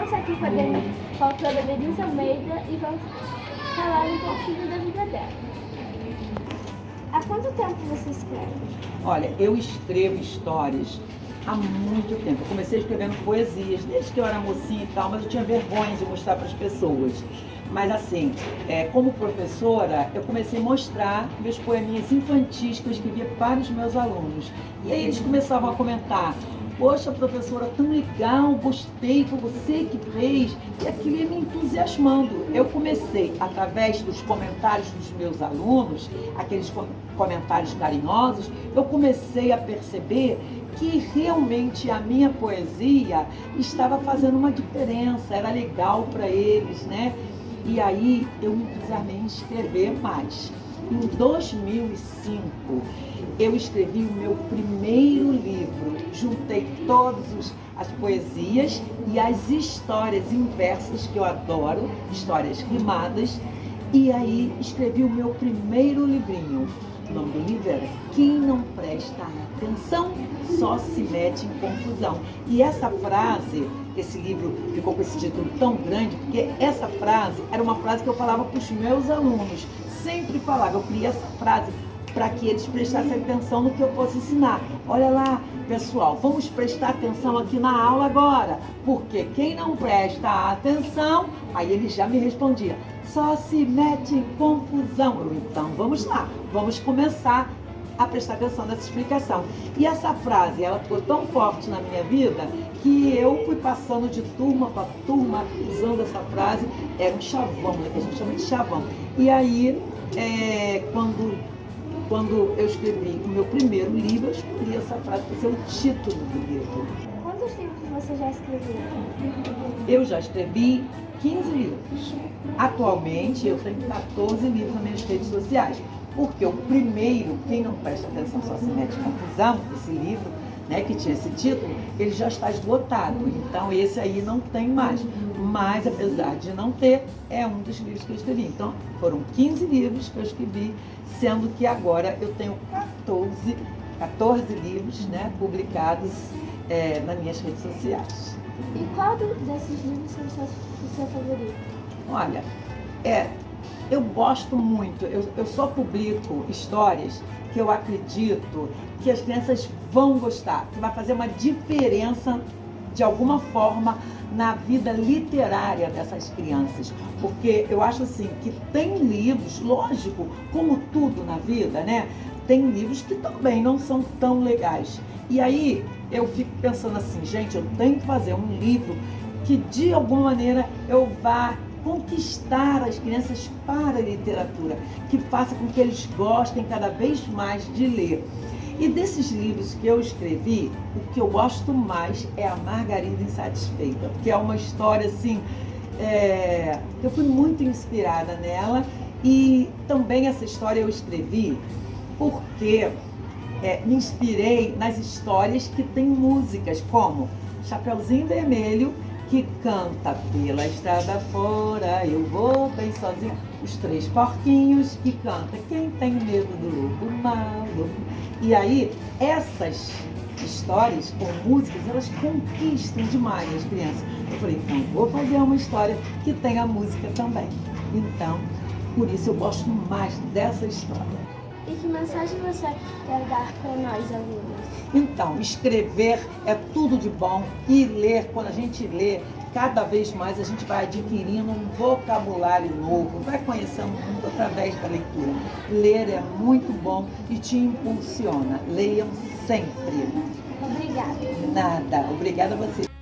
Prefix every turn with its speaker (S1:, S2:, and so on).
S1: estamos aqui com a autora Denise Almeida e vamos falar um pouquinho da vida dela. Há quanto tempo você escreve?
S2: Olha, eu escrevo histórias há muito tempo. Eu comecei escrevendo poesias, desde que eu era mocinha e tal, mas eu tinha vergonha de mostrar para as pessoas. Mas assim, como professora, eu comecei a mostrar meus poeminhas infantis que eu escrevia para os meus alunos. E aí eles começavam a comentar: poxa, professora, tão legal, gostei, foi você que fez. E aquilo ia me entusiasmando. Eu comecei, através dos comentários dos meus alunos, aqueles comentários carinhosos, eu comecei a perceber que realmente a minha poesia estava fazendo uma diferença, era legal para eles, né? E aí eu me entusiasmei em escrever mais. Em 2005, eu escrevi o meu primeiro livro. Juntei todas as poesias e as histórias em versos, que eu adoro, histórias rimadas. E aí escrevi o meu primeiro livrinho. O nome do livro era Quem Não Presta Atenção Só Se Mete em Confusão. E essa frase, esse livro ficou com esse título tão grande, porque essa frase era uma frase que eu falava para os meus alunos. Sempre falava, eu criei essa frase para que eles prestassem atenção no que eu fosse ensinar. Olha lá, pessoal, vamos prestar atenção aqui na aula agora, porque quem não presta atenção, aí ele já me respondia, só se mete em confusão. Eu, então, vamos lá, vamos começar a prestar atenção nessa explicação. E essa frase, ela ficou tão forte na minha vida, que eu fui passando de turma para turma, usando essa frase, era um chavão, né, que a gente chama de chavão. E aí, quando eu escrevi o meu primeiro livro, eu escolhi essa frase para ser o título do livro.
S1: Quantos livros você já escreveu?
S2: Eu já escrevi 15 livros. Atualmente, eu tenho 14 livros nas minhas redes sociais. Porque o primeiro, Quem Não Presta Atenção Só Se Mete em Confusão, esse livro, né, que tinha esse título, ele já está esgotado. Então, esse aí não tem mais. Mas, apesar de não ter, é um dos livros que eu escrevi. Então, foram 15 livros que eu escrevi, sendo que agora eu tenho 14 livros, né, publicados nas minhas redes sociais.
S1: E qual desses livros são o seu favorito?
S2: Olha, eu gosto muito, eu só publico histórias que eu acredito que as crianças vão gostar, que vai fazer uma diferença de alguma forma na vida literária dessas crianças. Porque eu acho assim, que tem livros, lógico, como tudo na vida, né? Tem livros que também não são tão legais. E aí eu fico pensando assim, gente, eu tenho que fazer um livro que de alguma maneira eu vá conquistar as crianças para a literatura, que faça com que eles gostem cada vez mais de ler. E desses livros que eu escrevi, o que eu gosto mais é a Margarida Insatisfeita, porque é uma história assim, eu fui muito inspirada nela, e também essa história eu escrevi porque me inspirei nas histórias que tem músicas, como Chapeuzinho Vermelho, que canta pela estrada fora, eu vou bem sozinha. Os Três Porquinhos, que canta Quem Tem Medo do Lobo Malo. E aí, essas histórias com músicas, elas conquistam demais as crianças. Eu falei, então, vou fazer uma história que tenha música também. Então, por isso eu gosto mais dessa história.
S1: E que mensagem você quer dar para nós, alunos?
S2: Então, escrever é tudo de bom, e ler, quando a gente lê, cada vez mais a gente vai adquirindo um vocabulário novo, vai conhecendo o mundo através da leitura. Ler é muito bom e te impulsiona. Leiam sempre.
S1: Obrigada.
S2: Nada. Obrigada a você.